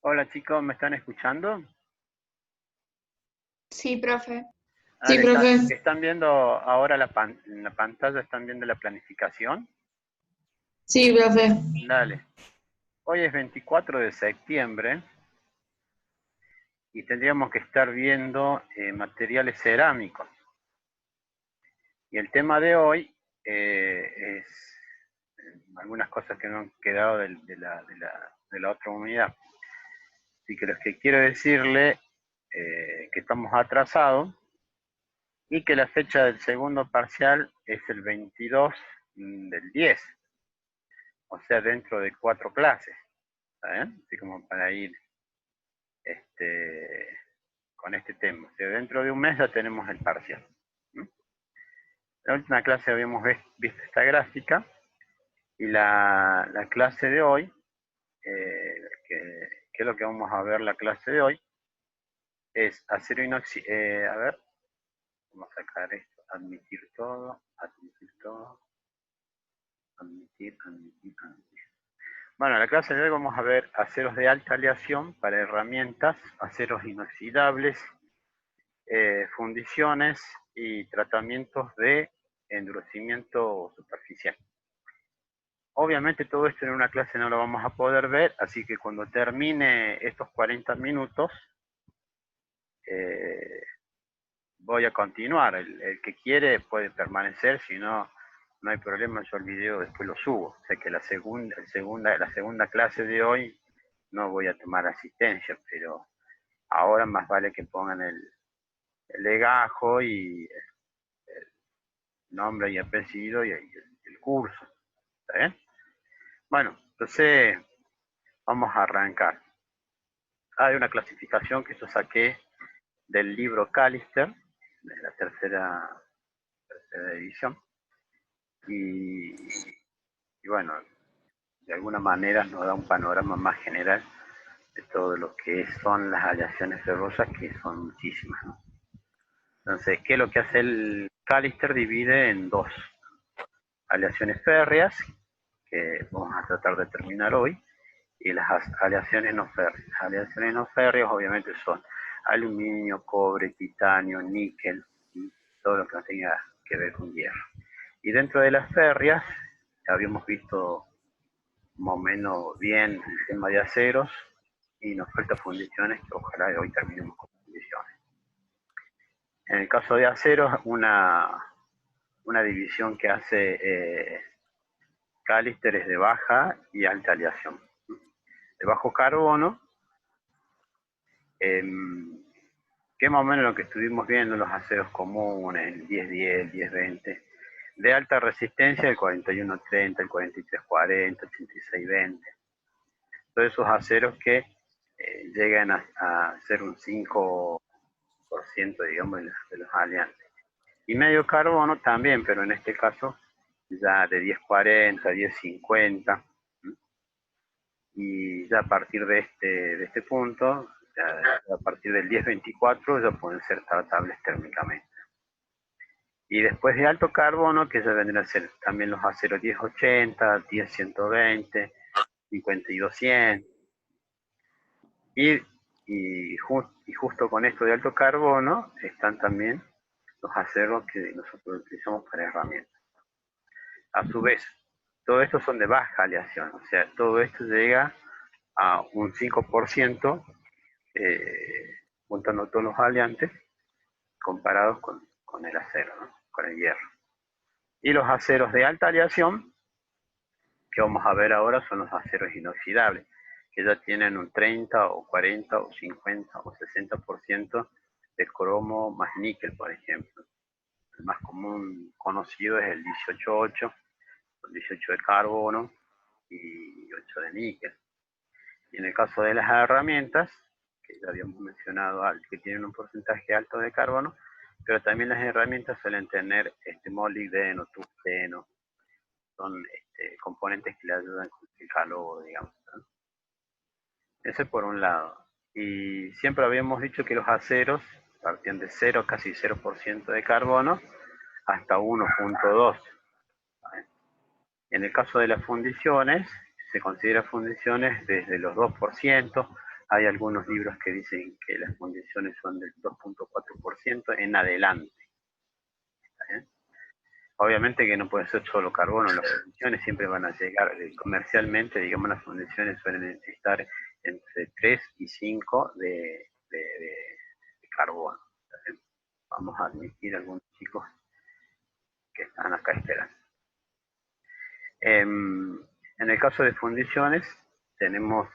Hola chicos, ¿me están escuchando? Sí, profe. Sí, Dale, profe. ¿están viendo ahora en la pantalla, están viendo la planificación? Sí, profe. Dale, hoy es 24 de septiembre y tendríamos que estar viendo materiales cerámicos. Y el tema de hoy es algunas cosas que no han quedado de la otra unidad. Así que lo que quiero decirle que estamos atrasados y que la fecha del segundo parcial es el 22 del 10, o sea, dentro de 4 clases, ¿está bien? Así como para ir este, con este tema. O sea, dentro de un mes ya tenemos el parcial. ¿Mm? En la última clase habíamos visto esta gráfica y la clase de hoy, que es lo que vamos a ver la clase de hoy, es acero inoxidable. A ver, vamos a sacar esto, admitir todo, admitir. Bueno, en la clase de hoy vamos a ver aceros de alta aleación para herramientas, aceros inoxidables, fundiciones y tratamientos de endurecimiento superficial. Obviamente todo esto en una clase no lo vamos a poder ver, así que cuando termine estos 40 minutos eh, voy a continuar. El que quiere puede permanecer, si no, no hay problema, yo el video después lo subo. O sea que la segunda clase de hoy no voy a tomar asistencia, pero ahora más vale que pongan el legajo y el nombre y apellido y el curso. ¿Está bien? Bueno, entonces vamos a arrancar. Hay una clasificación que yo saqué del libro Callister, de la tercera edición, y bueno, de alguna manera nos da un panorama más general de todo lo que son las aleaciones ferrosas, que son muchísimas, ¿no? Entonces, ¿qué es lo que hace el Callister? Divide en dos aleaciones férreas, que vamos a tratar de terminar hoy, y las aleaciones no férreas. Las aleaciones no férreas obviamente son aluminio, cobre, titanio, níquel y todo lo que no tenga que ver con hierro. Y dentro de las férreas, ya habíamos visto más o menos bien el tema de aceros y nos falta fundiciones, que ojalá hoy terminemos con fundiciones. En el caso de aceros, una división que hace Callister es de baja y alta aleación. De bajo carbono, eh, que más o menos lo que estuvimos viendo, los aceros comunes, el 10-10, el 10-20, de alta resistencia, el 41-30, el 43-40, 86-20. Todos esos aceros que llegan a ser un 5%, digamos, de los aliantes. Y medio carbono también, pero en este caso ya de 10-40, 10-50, y ya a partir de este punto, ya a partir del 10-24, ya pueden ser tratables térmicamente. Y después de alto carbono, que ya vendrán a ser también los aceros 10-80, 10-120, 52-100. Y, y justo con esto de alto carbono están también los aceros que nosotros utilizamos para herramientas. A su vez, todo esto son de baja aleación, o sea, todo esto llega a un 5%, juntando todos los aliantes comparados con el acero, ¿no? Con el hierro. Y los aceros de alta aleación, que vamos a ver ahora, son los aceros inoxidables, que ya tienen un 30 o 40 o 50 o 60% de cromo más níquel, por ejemplo. El más común conocido es el 18,8, el 18 de carbono y 8 de níquel. Y en el caso de las herramientas, que ya habíamos mencionado, que tienen un porcentaje alto de carbono, pero también las herramientas suelen tener molibdeno, tungsteno, son componentes que le ayudan con el calor, digamos, ¿no? Ese por un lado. Y siempre habíamos dicho que los aceros partían de 0, casi 0% de carbono, hasta 1,2. En el caso de las fundiciones, se considera fundiciones desde los 2%, Hay algunos libros que dicen que las fundiciones son del 2.4% en adelante. ¿Eh? Obviamente que no puede ser solo carbono, las fundiciones siempre van a llegar comercialmente, digamos, las fundiciones suelen estar entre 3 y 5 de carbono. Entonces, vamos a admitir a algunos chicos que están acá esperando. En el caso de fundiciones, tenemos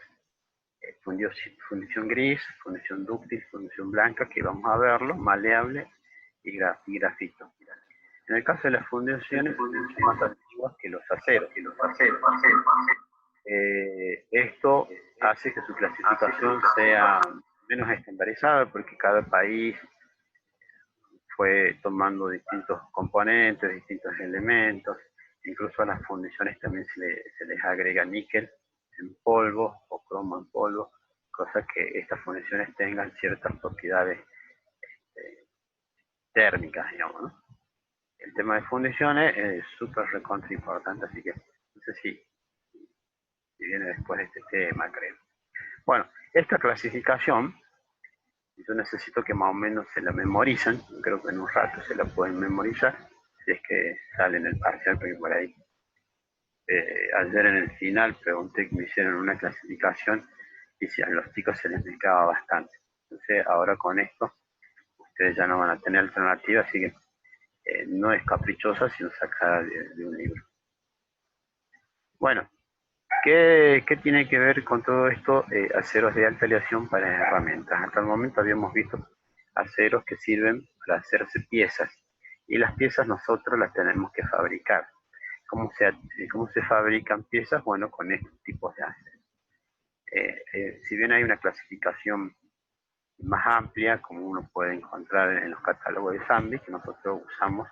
fundición gris, fundición dúctil, fundición blanca, que vamos a verlo, maleable y grafito. En el caso de las fundiciones, son más antiguas que los aceros. Esto hace que su clasificación sea menos estandarizada porque cada país fue tomando distintos componentes, distintos elementos. Incluso a las fundiciones también se les agrega níquel en polvo o cromo en polvo, cosa que estas fundiciones tengan ciertas propiedades térmicas, digamos, ¿no? El tema de fundiciones es súper recontra importante, así que no sé si viene después de este tema, creo. Bueno, esta clasificación, yo necesito que más o menos se la memoricen, creo que en un rato se la pueden memorizar, si es que sale en el parcial, porque por ahí ayer en el final pregunté que me hicieron una clasificación y si a los chicos se les explicaba bastante. Entonces ahora con esto ustedes ya no van a tener alternativa, así que no es caprichosa, sino sacada de un libro. Bueno, ¿qué tiene que ver con todo esto? Aceros de alta aleación para herramientas. Hasta el momento habíamos visto aceros que sirven para hacerse piezas y las piezas nosotros las tenemos que fabricar. ¿Cómo se fabrican piezas? Bueno, con estos tipos de aceros. Si bien hay una clasificación más amplia, como uno puede encontrar en los catálogos de SAMBI, que nosotros usamos,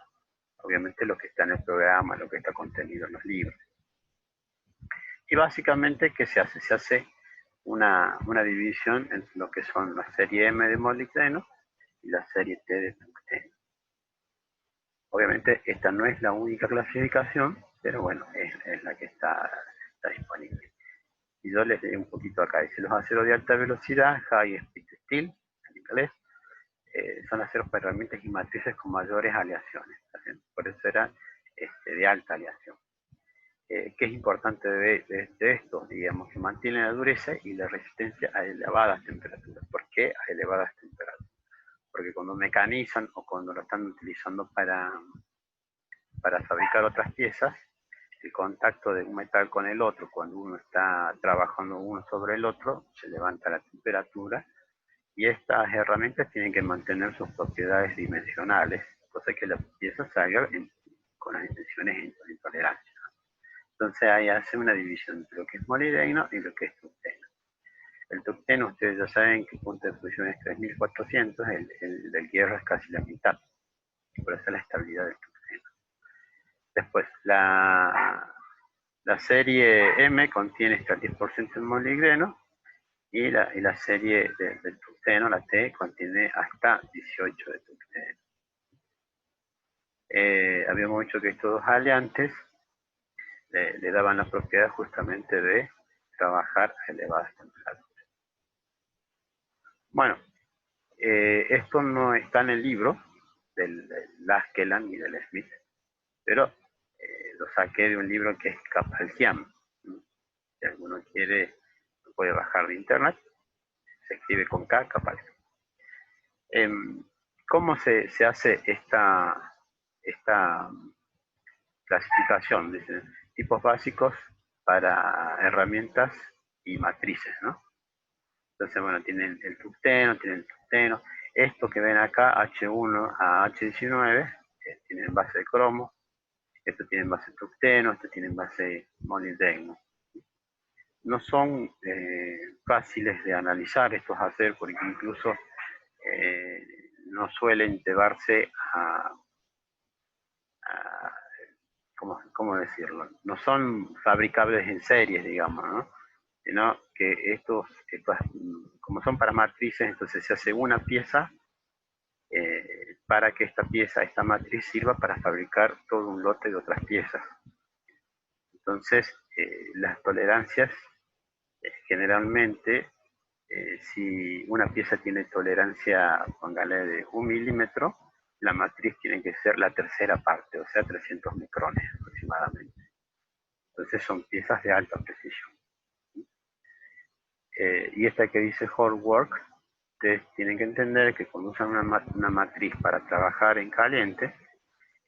obviamente, lo que está en el programa, lo que está contenido en los libros. Y básicamente, ¿qué se hace? Se hace una división entre lo que son la serie M de molibdeno y la serie T de tungsteno. Obviamente, esta no es la única clasificación, pero bueno, es la que está disponible. Y yo les leí un poquito acá. Dice, los aceros de alta velocidad, high speed steel, en inglés, son aceros para herramientas y matrices con mayores aleaciones. Por eso era de alta aleación. ¿Qué es importante de esto? Digamos, que mantiene la dureza y la resistencia a elevadas temperaturas. ¿Por qué a elevadas temperaturas? Porque cuando mecanizan o cuando lo están utilizando para fabricar otras piezas, el contacto de un metal con el otro, cuando uno está trabajando uno sobre el otro, se levanta la temperatura y estas herramientas tienen que mantener sus propiedades dimensionales, cosa que la pieza salga con las dimensiones en tolerancia. Entonces ahí hace una división entre lo que es molibdeno y lo que es tungsteno. El tungsteno, ustedes ya saben que el punto de fusión es 3400, el del hierro es casi la mitad, por eso la estabilidad del tungsteno. Después, la serie M contiene hasta el 10% de molibdeno y la serie del tungsteno, la T, contiene hasta 18 de tungsteno. Habíamos dicho que estos dos aliantes le daban la propiedad justamente de trabajar a elevadas temperaturas. Bueno, esto no está en el libro del Laskeland y del Smith, pero lo saqué de un libro que es Capalciam. Si alguno quiere, lo puede bajar de internet, se escribe con K, Capalciam. ¿Cómo se hace esta clasificación? Dicen, tipos básicos para herramientas y matrices, ¿no? Entonces, bueno, tienen el tungsteno. Esto que ven acá, H1 a H19, tienen base de cromo. Esto tiene base tungsteno, esto tiene base molibdeno. No son fáciles de analizar estos aceros porque incluso no suelen llevarse a ¿cómo decirlo? No son fabricables en series, digamos, ¿no? Sino que estos, como son para matrices, entonces se hace una pieza para que esta matriz sirva para fabricar todo un lote de otras piezas. Entonces, las tolerancias generalmente Si una pieza tiene tolerancia, póngale de 1 milímetro, la matriz tiene que ser la tercera parte, o sea, 300 micrones aproximadamente. Entonces son piezas de alta precisión. Y esta que dice hard work, ustedes tienen que entender que cuando usan una matriz para trabajar en caliente,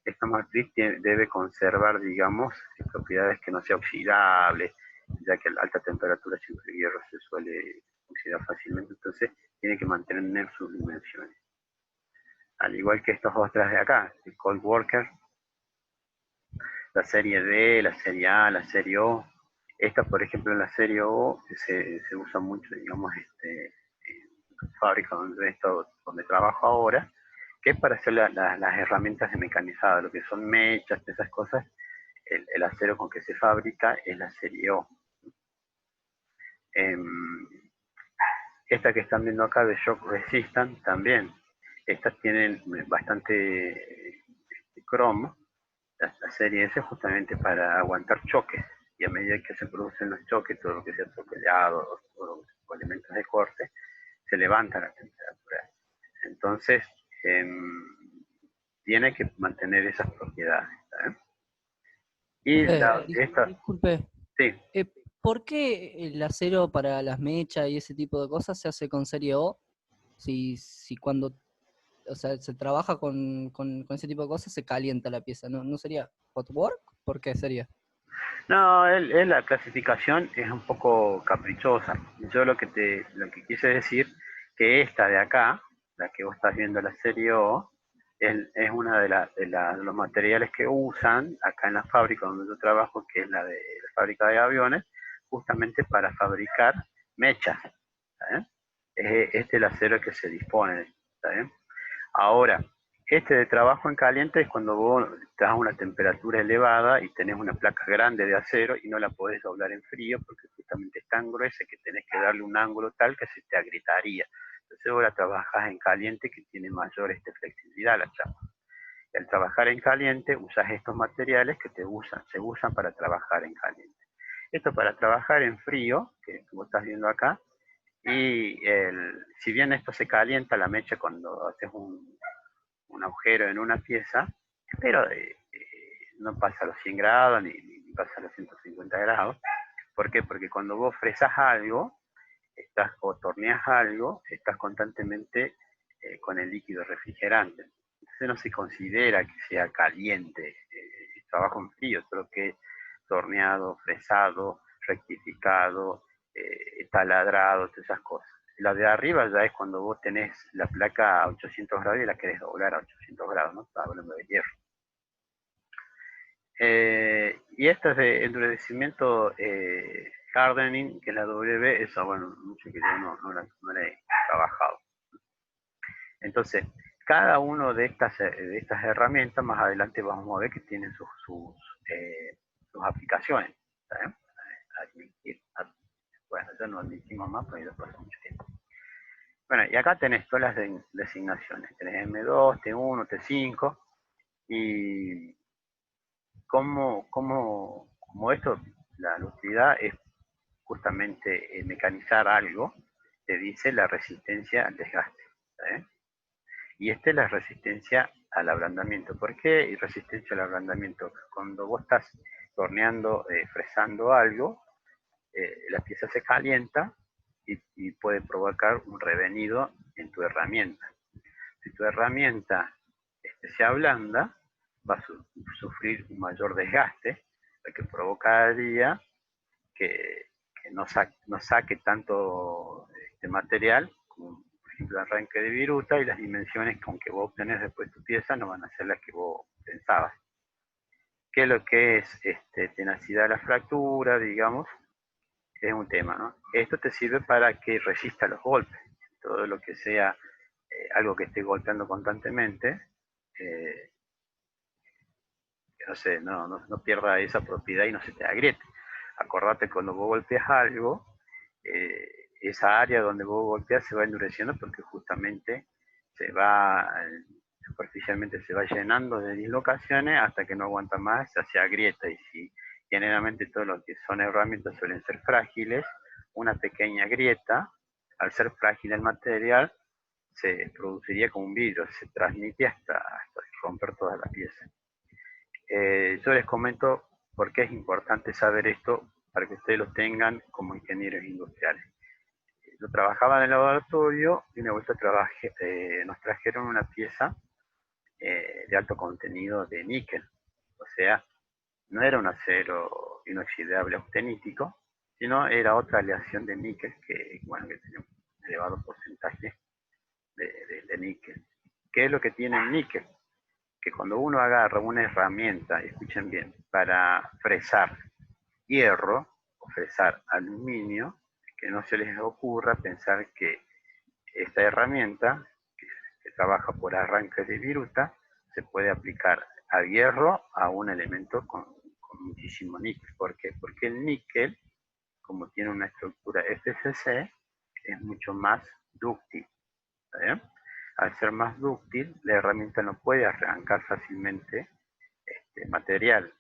esta matriz debe conservar, digamos, propiedades que no sea oxidable, ya que a alta temperatura siempre el hierro se suele oxidar fácilmente, entonces tiene que mantener sus dimensiones. Al igual que estas otras de acá, el Cold Worker, la serie D, la serie A, la serie O. Esta, por ejemplo, en la serie O se usa mucho, digamos, en fábrica donde trabajo ahora, que es para hacer las herramientas de mecanizado, lo que son mechas, esas cosas. El acero con que se fabrica es la serie O. Eh, esta que están viendo acá de Shock Resistant también. Estas tienen bastante cromo, la serie S, justamente para aguantar choques. Y a medida que se producen los choques, todo lo que sea atropellado o elementos de corte, se levanta la temperatura. Entonces, tiene que mantener esas propiedades. ¿Eh? Y esta, Disculpe, sí. ¿por qué el acero para las mechas y ese tipo de cosas se hace con serie O? Si cuando, o sea, se trabaja con ese tipo de cosas se calienta la pieza, ¿no sería hot work? ¿Por qué sería? No, la clasificación es un poco caprichosa. Yo lo que quise decir que esta de acá, la que vos estás viendo, la serie O, es una de los materiales que usan acá en la fábrica donde yo trabajo, que es la fábrica de aviones, justamente para fabricar mechas. ¿Eh? Este es el acero que se dispone. ¿Eh? Ahora, este de trabajo en caliente es cuando vos estás a una temperatura elevada y tenés una placa grande de acero y no la podés doblar en frío porque justamente es tan gruesa que tenés que darle un ángulo tal que se te agrietaría. Entonces vos la trabajás en caliente, que tiene mayor flexibilidad la chapa. Y al trabajar en caliente usas estos materiales que se usan para trabajar en caliente. Esto para trabajar en frío, que vos estás viendo acá, y si bien esto se calienta la mecha cuando haces un agujero en una pieza, pero no pasa a los 100 grados ni pasa a los 150 grados. ¿Por qué? Porque cuando vos fresas algo, o torneas algo, estás constantemente con el líquido refrigerante. Entonces no se considera que sea caliente, trabajo en frío, solo que torneado, fresado, rectificado, taladrado, todas esas cosas. La de arriba ya es cuando vos tenés la placa a 800 grados y la querés doblar a 800 grados, ¿no? Está hablando de hierro. Y esta es de endurecimiento hardening, que es la W, esa, bueno, mucho que yo no la he trabajado. Entonces, cada uno de estas herramientas, más adelante vamos a ver que tienen sus aplicaciones. ¿Sabes? Bueno, ya no admitimos más porque ya pasó mucho tiempo. Bueno, y acá tenés todas las designaciones. Tenés M2, T1, T5. Y como esto, la utilidad es justamente mecanizar algo, te dice la resistencia al desgaste. ¿Eh? Y esta es la resistencia al ablandamiento. ¿Por qué? Y resistencia al ablandamiento. Cuando vos estás torneando, fresando algo, la pieza se calienta y puede provocar un revenido en tu herramienta. Si tu herramienta se ablanda, va a sufrir un mayor desgaste, lo que provocaría que no saque tanto material, como por ejemplo el arranque de viruta, y las dimensiones con que vos obtenés después tu pieza no van a ser las que vos pensabas. ¿Qué es lo que es tenacidad a la fractura, digamos? Es un tema, ¿no? Esto te sirve para que resista los golpes. Todo lo que sea algo que esté golpeando constantemente, que no sé, no pierda esa propiedad y no se te agriete. Acordate, cuando vos golpeas algo, esa área donde vos golpeas se va endureciendo porque justamente superficialmente se va llenando de dislocaciones hasta que no aguanta más, se hace agrieta. Y si generalmente todo lo que son herramientas suelen ser frágiles, una pequeña grieta al ser frágil el material, se produciría como un vidrio, se transmite hasta romper toda la pieza. Yo les comento por qué es importante saber esto para que ustedes lo tengan como ingenieros industriales. Yo trabajaba en el laboratorio y una vuelta nos trajeron una pieza de alto contenido de níquel. O sea, no era un acero inoxidable austenítico, sino era otra aleación de níquel que tenía un elevado porcentaje de níquel. ¿Qué es lo que tiene el níquel? Que cuando uno agarra una herramienta, escuchen bien, para fresar hierro o fresar aluminio, que no se les ocurra pensar que esta herramienta, que trabaja por arranque de viruta, se puede aplicar al hierro a un elemento con muchísimo níquel. ¿Por qué? Porque el níquel, como tiene una estructura FCC, es mucho más dúctil. ¿Bien? Al ser más dúctil, la herramienta no puede arrancar fácilmente material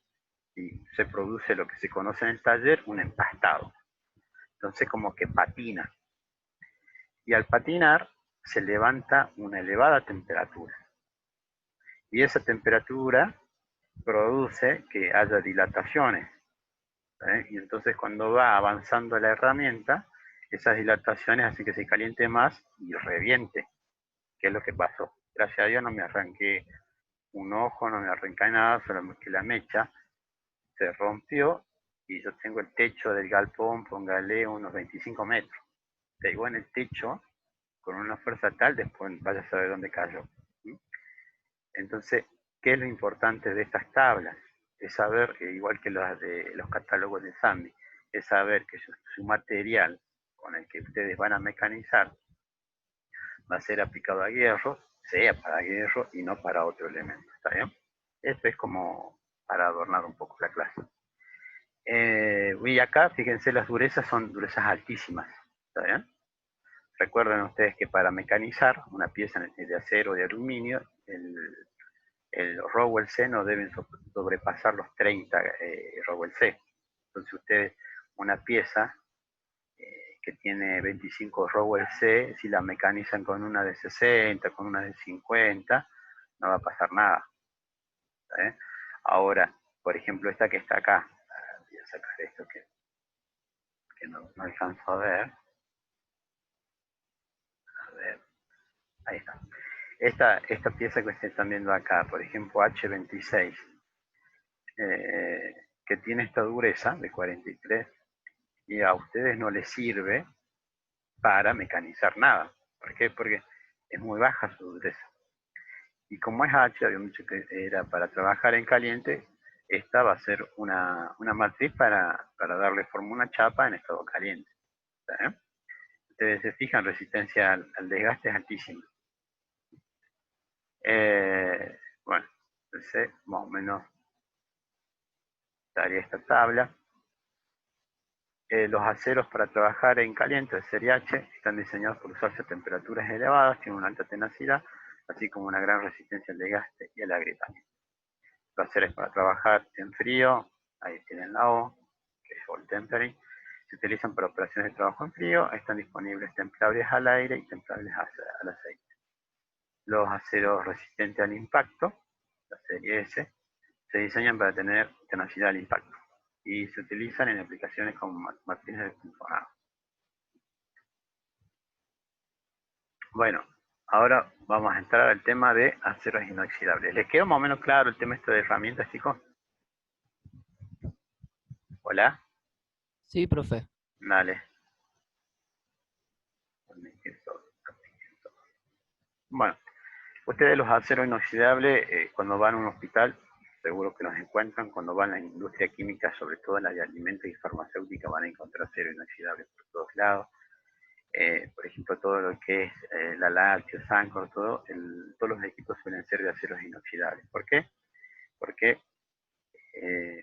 y se produce lo que se conoce en el taller un empastado. Entonces como que patina. Y al patinar se levanta una elevada temperatura. Y esa temperatura produce que haya dilataciones. Y entonces cuando va avanzando la herramienta, esas dilataciones hacen que se caliente más y reviente. ¿Qué es lo que pasó? Gracias a Dios no me arranqué un ojo, no me arranqué nada, solo que la mecha se rompió y yo tengo el techo del galpón, póngale unos 25 metros. Pegó en el techo con una fuerza tal, después vaya a saber dónde cayó. Entonces, ¿qué es lo importante de estas tablas? Es saber, igual que las de los catálogos de SAMI, es saber que su material con el que ustedes van a mecanizar va a ser aplicado a hierro, sea para hierro y no para otro elemento. ¿Está bien? Esto es como para adornar un poco la clase. Y acá, fíjense, las durezas son durezas altísimas. ¿Está bien? Recuerden ustedes que para mecanizar una pieza de acero o de aluminio, el Rowell C no deben sobrepasar los 30 Rowell C. Entonces ustedes, una pieza que tiene 25 Rowell C, si la mecanizan con una de 60, con una de 50, no va a pasar nada. ¿Eh? Ahora, por ejemplo, esta que está acá, voy a sacar esto que no alcanzo a ver. A ver, ahí está. Esta pieza que ustedes están viendo acá, por ejemplo, H26, que tiene esta dureza de 43, y a ustedes no les sirve para mecanizar nada. ¿Por qué? Porque es muy baja su dureza. Y como es H, había mucho que era para trabajar en caliente, esta va a ser una matriz para darle forma a una chapa en estado caliente. ¿Sí? Ustedes se fijan, resistencia al desgaste es altísima. Bueno, entonces más o menos daría esta tabla. Los aceros para trabajar en caliente de serie H están diseñados por usarse a temperaturas elevadas, tienen una alta tenacidad, así como una gran resistencia al desgaste y al agrietamiento. Los aceros para trabajar en frío, ahí tienen la O, que es Cold Tempering, se utilizan para operaciones de trabajo en frío, están disponibles templables al aire y templables al aceite. Los aceros resistentes al impacto, la serie S, se diseñan para tener tenacidad al impacto y se utilizan en aplicaciones como matrices de funcionado. Bueno, ahora vamos a entrar al tema de aceros inoxidables. ¿Les quedó más o menos claro el tema de herramientas, chicos? ¿Hola? Sí, profe. Dale. Bueno, ustedes los aceros inoxidables, cuando van a un hospital, seguro que los encuentran, cuando van a la industria química, sobre todo en la de alimentos y farmacéutica, van a encontrar acero inoxidable por todos lados. Por ejemplo, todo lo que es la lácteo, Sancor, todos los equipos suelen ser de aceros inoxidables. ¿Por qué? Porque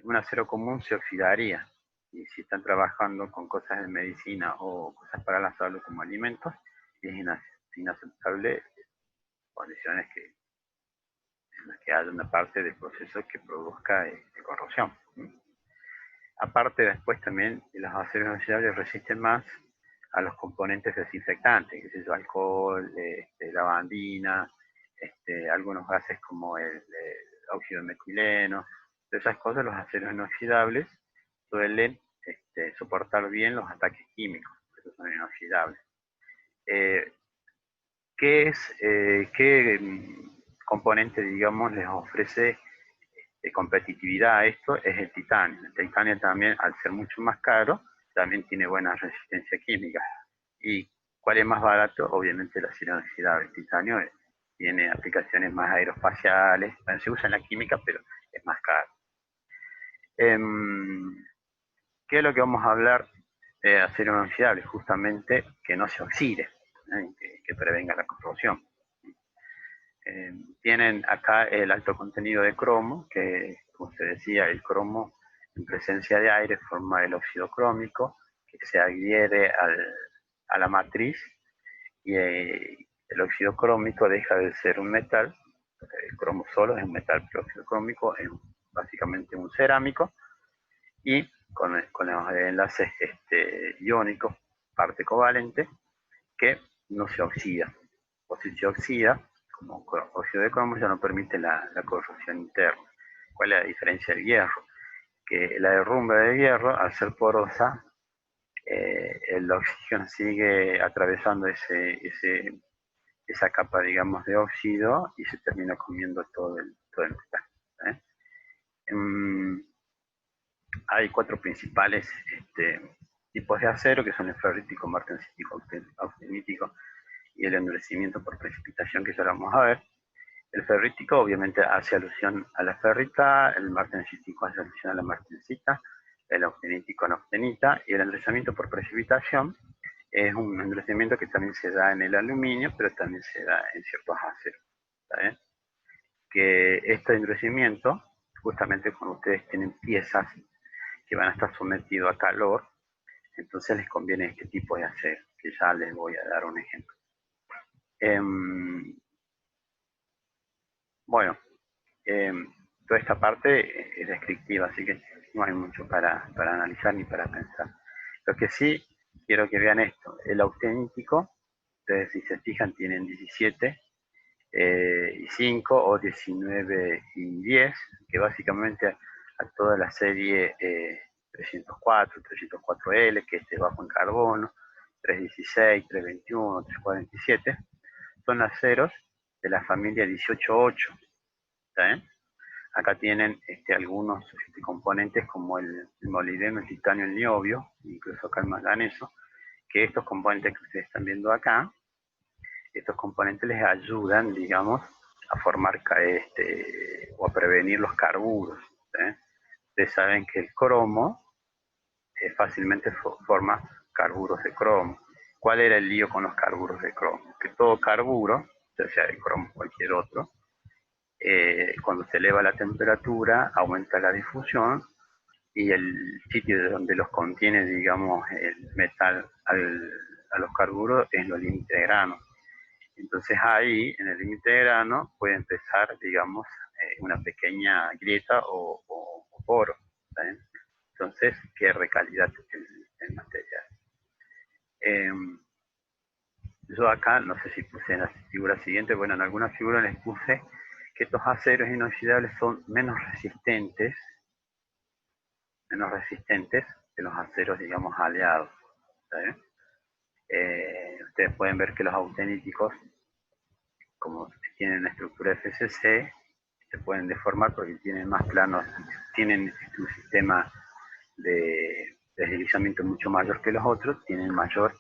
un acero común se oxidaría. Y si están trabajando con cosas de medicina o cosas para la salud como alimentos, es inaceptable condiciones en las que haya una parte del proceso que produzca corrosión. Aparte, después también los aceros inoxidables resisten más a los componentes desinfectantes, que es el alcohol, lavandina, algunos gases como el óxido de metileno. De esas cosas, los aceros inoxidables suelen soportar bien los ataques químicos, por eso son inoxidables. ¿Qué componente, digamos, les ofrece competitividad a esto? Es el titanio. El titanio también, al ser mucho más caro, también tiene buena resistencia química. ¿Y cuál es más barato? Obviamente el acero inoxidable. El titanio tiene aplicaciones más aeroespaciales, bueno, se usa en la química, pero es más caro. ¿Qué es lo que vamos a hablar de acero inoxidable? Justamente que no se oxide, que prevenga la corrosión. Tienen acá el alto contenido de cromo, que como se decía, el cromo en presencia de aire forma el óxido crómico, que se adhiere a la matriz, y el óxido crómico deja de ser un metal. El cromo solo es un metal, pero el óxido crómico es básicamente un cerámico, y con los enlaces iónicos, parte covalente, que no se oxida. O si se oxida, como óxido de cromo, ya no permite la corrosión interna. ¿Cuál es la diferencia del hierro? Que la derrumbe del hierro, al ser porosa, el oxígeno sigue atravesando esa capa, digamos, de óxido, y se termina comiendo todo el metal. Hay 4 principales tipos de acero, que son el ferrítico, martensítico, austenítico y el endurecimiento por precipitación, que ya lo vamos a ver. El ferrítico obviamente hace alusión a la ferrita, el martensítico hace alusión a la martensita, el austenítico a la austenita, y el endurecimiento por precipitación es un endurecimiento que también se da en el aluminio, pero también se da en ciertos aceros. ¿Está bien? Que este endurecimiento, justamente cuando ustedes tienen piezas que van a estar sometidos a calor, entonces les conviene este tipo de acero, que ya les voy a dar un ejemplo. Bueno, toda esta parte es descriptiva, así que no hay mucho para analizar ni para pensar. Lo que sí quiero que vean esto, el austenítico, ustedes si se fijan tienen 17 y 5 o 19 y 10, que básicamente a toda la serie 304, 304L, que es bajo en carbono, 316, 321, 347, son aceros de la familia 188. Acá tienen algunos componentes como el molibdeno, el titanio, el niobio, incluso acá el manganeso, que estos componentes que ustedes están viendo acá, estos componentes les ayudan, digamos, a formar o a prevenir los carburos. Ustedes saben que el cromo fácilmente forma carburos de cromo. ¿Cuál era el lío con los carburos de cromo? Que todo carburo, ya sea el cromo o cualquier otro, cuando se eleva la temperatura, aumenta la difusión, y el sitio de donde los contiene, digamos, el metal a los carburos es los límites de grano. Entonces ahí, en el límite de grano, puede empezar, digamos, una pequeña grieta o poro. ¿Saben? Entonces, pierde calidad el material. Yo acá, no sé si puse en la figura siguiente, bueno, en algunas figuras les puse que estos aceros inoxidables son menos resistentes que los aceros, digamos, aleados. Ustedes pueden ver que los austeníticos, como tienen la estructura FCC, se pueden deformar porque tienen más planos, tienen un sistema de deslizamiento mucho mayor que los otros, tienen mayor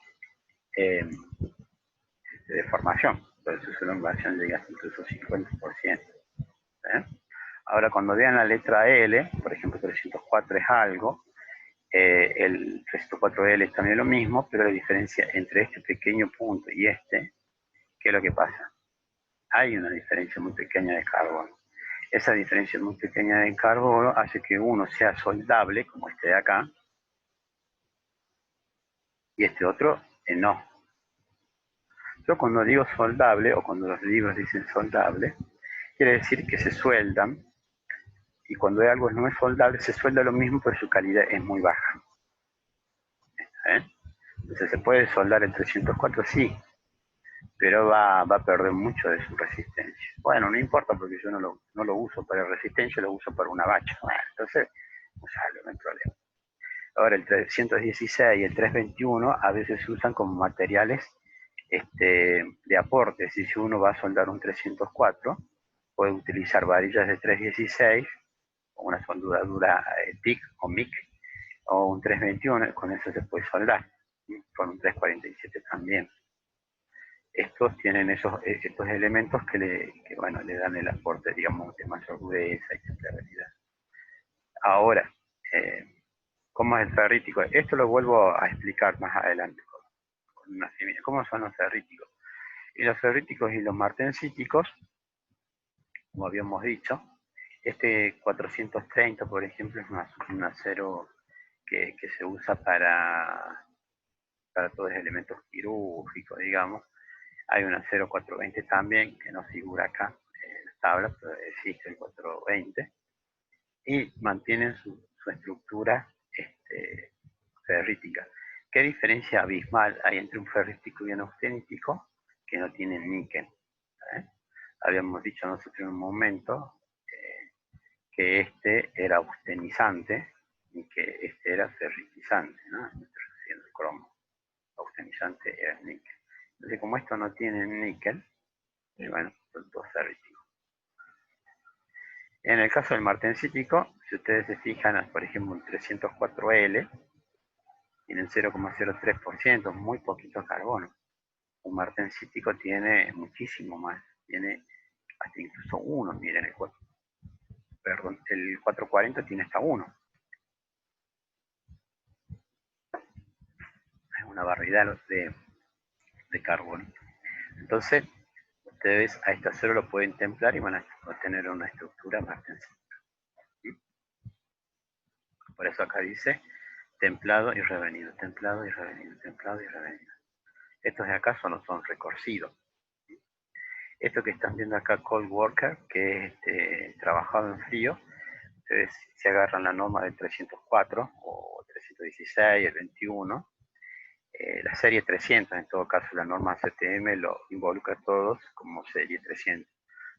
deformación. Por eso su elongación llega hasta incluso 50%. Ahora, cuando vean la letra L, por ejemplo, 304 es algo, el 304L es también lo mismo, pero la diferencia entre este pequeño punto y ¿qué es lo que pasa? Hay una diferencia muy pequeña de carbono. Esa diferencia muy pequeña de carbono hace que uno sea soldable, como este de acá, y este otro no. Yo cuando digo soldable, o cuando los libros dicen soldable, quiere decir que se sueldan, y cuando algo no es soldable, se suelda lo mismo, pero su calidad es muy baja. Entonces, ¿se puede soldar el 304? Sí, pero va a perder mucho de su resistencia. Bueno, no importa porque yo no lo uso para resistencia, lo uso para una bacha. Bueno, entonces, usalo, no hay problema. Ahora, el 316 y el 321 a veces se usan como materiales de aporte. Si uno va a soldar un 304, puede utilizar varillas de 316, o una soldadura TIC o MIC, o un 321, con eso se puede soldar. Con un 347 también. Estos tienen estos elementos que le dan el aporte, digamos, de mayor dureza y temperabilidad. Ahora, ¿cómo es el ferrítico? Esto lo vuelvo a explicar más adelante con una semilla. ¿Cómo son los ferríticos? Y los ferríticos y los martensíticos, como habíamos dicho, este 430, por ejemplo, es un acero que se usa para todos los elementos quirúrgicos, digamos. Hay un acero 420 también, que no figura acá en la tabla, pero existe el 420, y mantienen su estructura ferrítica. ¿Qué diferencia abismal hay entre un ferrítico y un austenítico? Que no tienen níquel. Habíamos dicho nosotros en un momento que este era austenizante y que este era ferritizante, ¿no? Haciendo el cromo. Austenizante era el níquel. Entonces, como esto no tiene níquel, bueno, son todos ferríticos. En el caso del martensítico, si ustedes se fijan, por ejemplo, un 304L, tienen 0,03%, muy poquito carbono. Un martensítico tiene muchísimo más, tiene hasta incluso 1, miren, el 440 tiene hasta 1. Es una barbaridad de carbono. Entonces, ustedes a este acero lo pueden templar y van a obtener una estructura martensítica. Por eso acá dice templado y revenido, templado y revenido, templado y revenido. Estos de acá no son recorcidos. Esto que están viendo acá, cold worker, que es trabajado en frío, ustedes se agarran la norma del 304 o 316, el 21, la serie 300, en todo caso la norma CTM lo involucra a todos como serie 300.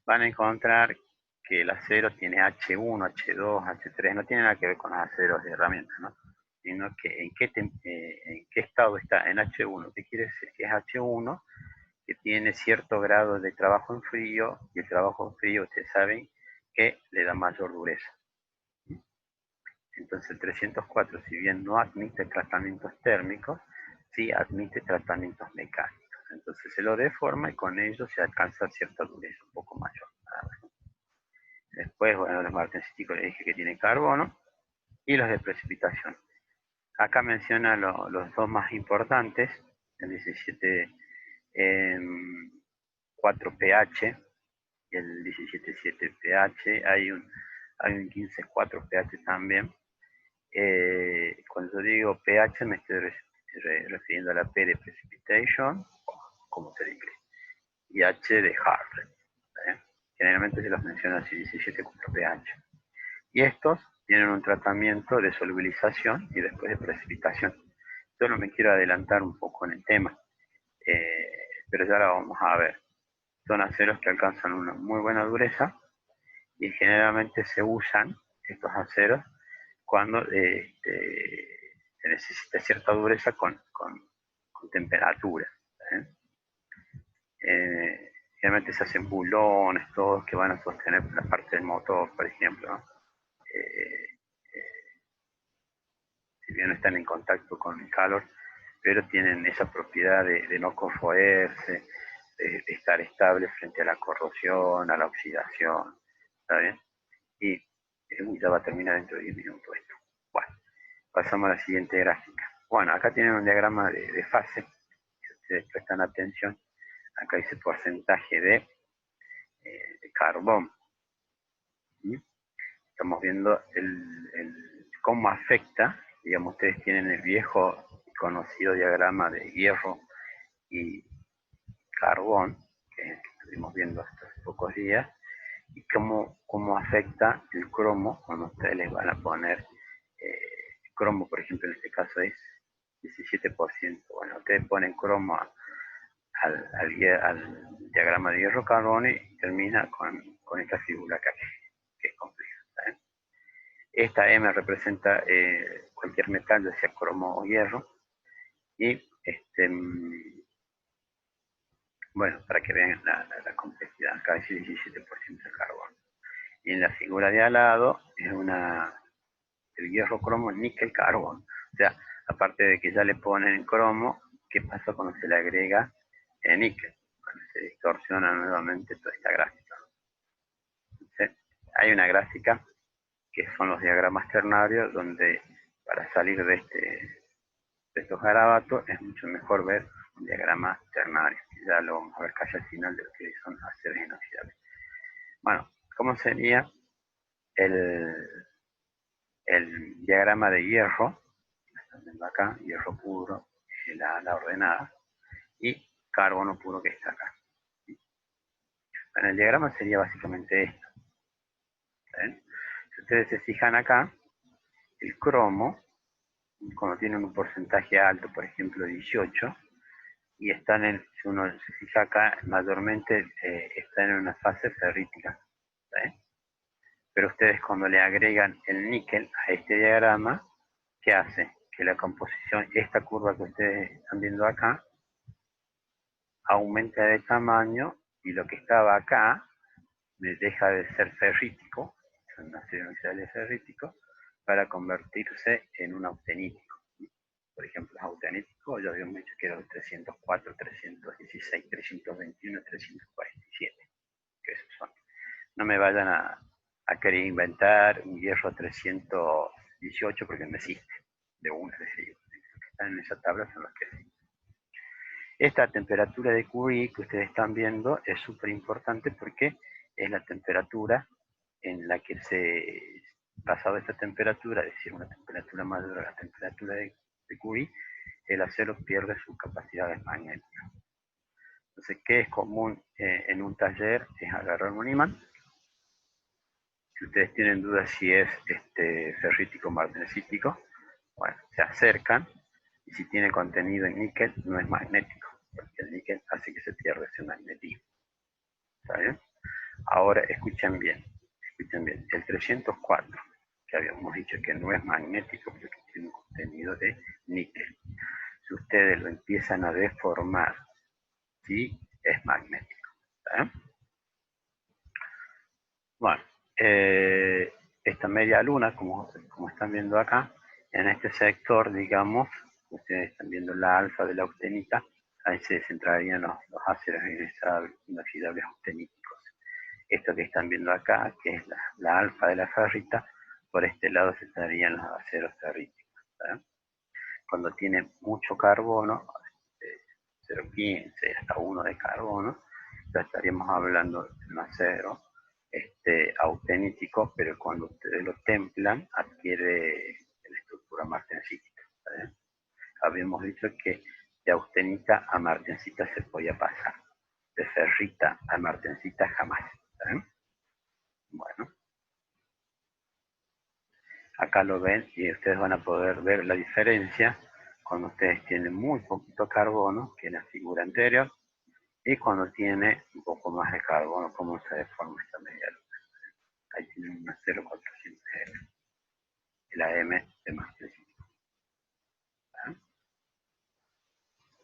Van a encontrar que el acero tiene H1, H2, H3, no tiene nada que ver con los aceros de herramientas, ¿no? Sino que en qué estado está en H1. ¿Qué quiere decir? Que es H1, que tiene cierto grado de trabajo en frío, y el trabajo en frío, ustedes saben, que le da mayor dureza. Entonces el 304, si bien no admite tratamientos térmicos, sí admite tratamientos mecánicos. Entonces se lo deforma y con ello se alcanza cierta dureza, un poco mayor. Después, bueno, los martensíticos les dije que tienen carbono, y los de precipitación. Acá menciona los dos más importantes, el 17 4 pH y el 17,7 pH. Hay un 15,4 pH también. Cuando yo digo pH me estoy refiriendo a la P de precipitation, como se dice, y H de heart rate. Generalmente se los menciona así, 17,4 pH. Y estos tienen un tratamiento de solubilización y después de precipitación. Yo no me quiero adelantar un poco en el tema, pero ya lo vamos a ver. Son aceros que alcanzan una muy buena dureza y generalmente se usan estos aceros cuando se necesita cierta dureza con temperatura. Generalmente se hacen bulones, todos que van a sostener la parte del motor, por ejemplo, ¿no? Si bien están en contacto con el calor, pero tienen esa propiedad de no corroerse, de estar estable frente a la corrosión, a la oxidación, ¿está bien? Y ya va a terminar dentro de 10 minutos esto. Bueno, pasamos a la siguiente gráfica. Bueno, acá tienen un diagrama de fase, si ustedes prestan atención, acá dice porcentaje de carbón. Estamos viendo cómo afecta, digamos, ustedes tienen el viejo y conocido diagrama de hierro y carbón, que estuvimos viendo hasta hace pocos días, y cómo afecta el cromo cuando ustedes les van a poner cromo, por ejemplo, en este caso es 17%. Bueno, ustedes ponen cromo al diagrama de hierro-carbono y termina con esta figura acá, que es compleja. ¿Saben? Esta M representa cualquier metal, ya sea cromo o hierro. Y bueno, para que vean la complejidad, acá es el 17% de carbono. Y en la figura de al lado es el hierro cromo níquel carbón. O sea, aparte de que ya le ponen cromo, ¿qué pasa cuando se le agrega níquel? Cuando se distorsiona nuevamente toda esta gráfica. Entonces, hay una gráfica que son los diagramas ternarios, donde para salir de estos garabatos es mucho mejor ver un diagrama ternario, que ya lo vamos a ver casi al final de lo que son aceros inoxidables. Bueno, ¿cómo sería el diagrama de hierro? Están viendo acá, hierro puro, la ordenada, y carbono puro que está acá. Bueno, el diagrama sería básicamente esto. ¿Ven? Si ustedes se fijan acá, el cromo, cuando tiene un porcentaje alto, por ejemplo 18, y si uno se fija acá, mayormente están en una fase ferrítica. ¿Sí? Pero ustedes cuando le agregan el níquel a este diagrama, ¿qué hace? Que la composición, esta curva que ustedes están viendo acá, aumenta de tamaño y lo que estaba acá deja de ser ferrítico, son una serie inoxidable ferrítico, para convertirse en un austenítico. Por ejemplo, los austeníticos, yo habíamos dicho que eran 304, 316, 321, 347. Que esos son. No me vayan a querer inventar un hierro 318 porque no existe. De una de ellos. Los que están en esa tabla son los que existen. Esta temperatura de Curie que ustedes están viendo es súper importante porque es la temperatura en la que pasado esta temperatura, es decir, una temperatura mayor a la temperatura de Curie, el acero pierde sus capacidades magnéticas. Entonces, ¿qué es común en un taller? Es agarrar un imán. Si ustedes tienen dudas si es ferrítico o martensítico, bueno, se acercan, y si tiene contenido en níquel, no es magnético, porque el níquel hace que se pierda ese magnetismo. ¿Está bien? Ahora, escuchen bien, el 304, que habíamos dicho que no es magnético porque tiene un contenido de níquel. Si ustedes lo empiezan a deformar, sí es magnético. ¿Está? Bueno, esta media luna, como están viendo acá, en este sector, digamos, ustedes están viendo la alfa de la austenita, ahí se centrarían los ácidos inoxidables austeníticos. Esto que están viendo acá, que es la alfa de la ferrita, por este lado se estarían los aceros ferríticos. ¿Sí? Cuando tiene mucho carbono, 0,15 hasta 1 de carbono, ya estaríamos hablando de un acero austenítico, pero cuando ustedes lo templan, adquiere la estructura martensítica. ¿Sí? Habíamos dicho que de austenita a martensita se podía pasar, de ferrita a martensita jamás. ¿Sí? Bueno, acá lo ven y ustedes van a poder ver la diferencia cuando ustedes tienen muy poquito carbono, que es la figura anterior, y cuando tiene un poco más de carbono, cómo se deforma esta media luna. Ahí tienen una 0,400 F, y la M de más preciso. ¿Ah?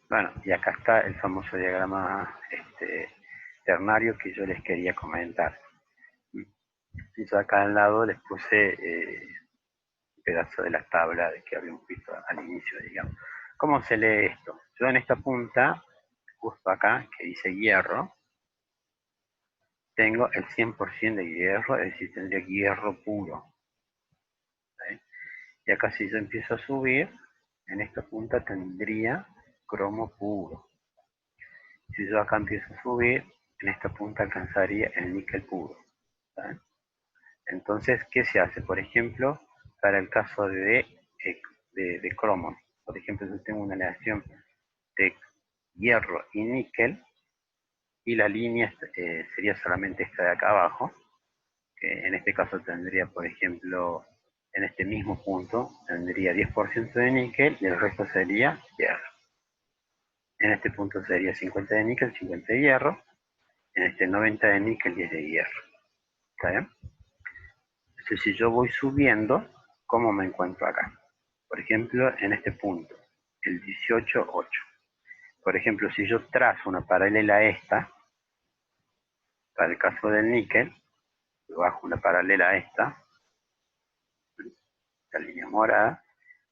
Bueno, y acá está el famoso diagrama ternario que yo les quería comentar. Y yo acá al lado les puse un pedazo de la tabla que habíamos visto al inicio, digamos. ¿Cómo se lee esto? Yo en esta punta, justo acá, que dice hierro, tengo el 100% de hierro, es decir, tendría hierro puro. ¿Sí? Y acá si yo empiezo a subir, en esta punta tendría cromo puro. Si yo acá empiezo a subir, en esta punta alcanzaría el níquel puro. ¿Sí? Entonces, ¿qué se hace? Por ejemplo, para el caso de cromo. Por ejemplo, yo tengo una aleación de hierro y níquel, y la línea sería solamente esta de acá abajo, que en este caso tendría, por ejemplo, en este mismo punto tendría 10% de níquel y el resto sería hierro. En este punto sería 50 de níquel, 50 de hierro. En este 90 de níquel, 10 de hierro. ¿Está bien? Entonces, si yo voy subiendo, ¿cómo me encuentro acá? Por ejemplo, en este punto, el 18, 8. Por ejemplo, si yo trazo una paralela a esta, para el caso del níquel, bajo una paralela a esta línea morada,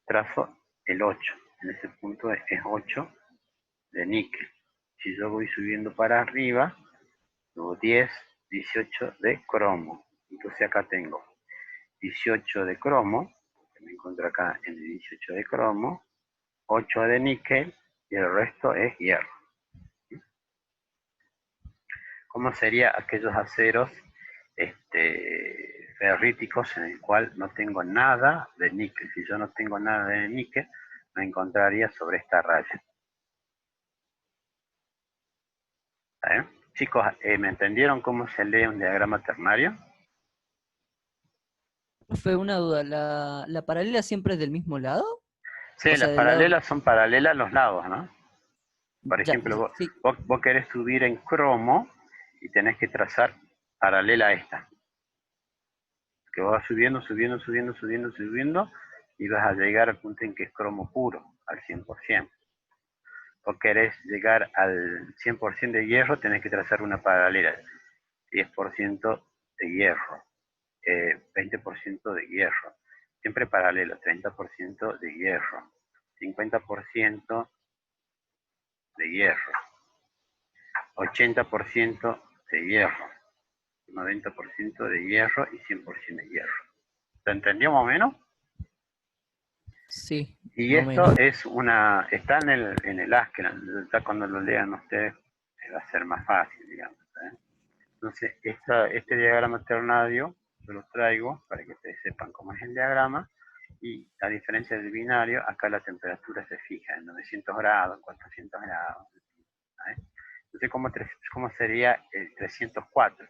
trazo el 8. En ese punto es 8 de níquel. Si yo voy subiendo para arriba, luego 10, 18 de cromo. Entonces acá tengo 18 de cromo, que me encuentro acá en el 18 de cromo, 8 de níquel y el resto es hierro. ¿Cómo serían aquellos aceros ferríticos en el cual no tengo nada de níquel? Si yo no tengo nada de níquel, me encontraría sobre esta raya. ¿Eh? Chicos, ¿me entendieron cómo se lee un diagrama ternario? Profe, una duda, ¿la paralela siempre es del mismo lado? Sí, O sea, las del lado... paralelas son paralelas a los lados, ¿no? Por Ya, ejemplo, sí, vos querés subir en cromo y tenés que trazar paralela a esta. Que vas subiendo, subiendo, subiendo, subiendo, subiendo y vas a llegar al punto en que es cromo puro, al 100%. Vos querés llegar al 100% de hierro, tenés que trazar una paralela. 10% de hierro, 20% de hierro, siempre paralelo, 30% de hierro, 50% de hierro, 80% de hierro, 90% de hierro y 100% de hierro. ¿Se entendió más o menos? sí, Y más o esto menos. es está en el Askeland, ya cuando lo lean ustedes va a ser más fácil, digamos. Entonces, este diagrama ternario yo lo traigo para que ustedes sepan cómo es el diagrama, y a diferencia del binario, acá la temperatura se fija en 900 grados, 400 grados. ¿Vale? Entonces, ¿cómo sería el 304?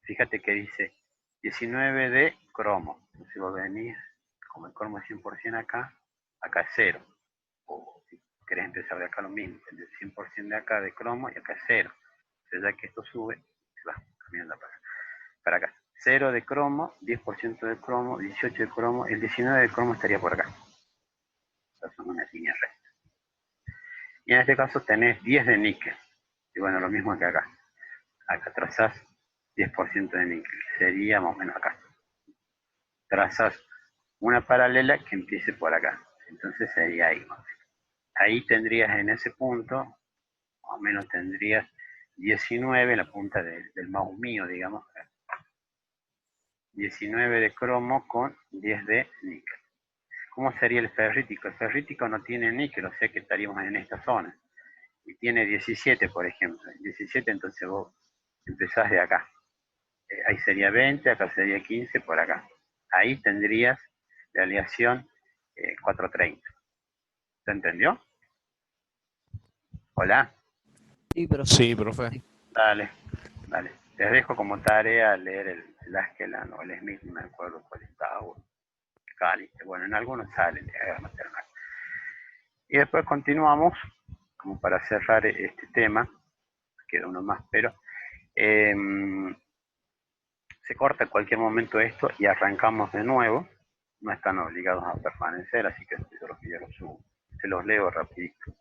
Fíjate que dice 19 de cromo. Entonces vos venís, como el cromo es 100% acá es 0. O si querés empezar de acá lo mismo, el 100% de acá de cromo y acá es 0. Entonces ya que esto sube, se va cambiando para acá. 0 de cromo, 10% de cromo, 18 de cromo, el 19 de cromo estaría por acá. Estas son unas líneas rectas. Y en este caso tenés 10 de níquel. Y bueno, lo mismo que acá. Acá trazás 10% de níquel, sería más o menos acá. Trazas una paralela que empiece por acá. Entonces sería ahí. Ahí tendrías en ese punto, más o menos tendrías 19, la punta del mouse mío, digamos. 19 de cromo con 10 de níquel. ¿Cómo sería el ferrítico? El ferrítico no tiene níquel, o sea que estaríamos en esta zona. Y tiene 17, por ejemplo. 17, entonces vos empezás de acá. Ahí sería 20, acá sería 15, por acá. Ahí tendrías la aleación 430. ¿Se entendió? Hola. Sí, profe. Sí, profe. Sí. Dale, dale. Les dejo como tarea leer el Askeland o el Smith, no me acuerdo cuál estaba, o Cali. Bueno, en algunos sale el diagrama ternario. Y después continuamos, como para cerrar este tema, queda uno más, pero se corta en cualquier momento esto y arrancamos de nuevo. No están obligados a permanecer, así que yo los subo. Se los leo rapidito.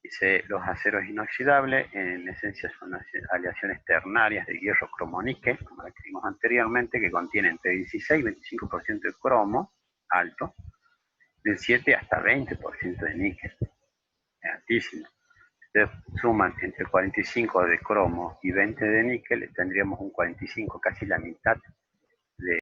Dice, los aceros inoxidables en esencia son aleaciones ternarias de hierro cromo-níquel, como la que vimos anteriormente, que contienen entre 16 y 25% de cromo alto, del 7 hasta 20% de níquel, es altísimo. Si suman entre 45 de cromo y 20 de níquel, tendríamos un 45, casi la mitad de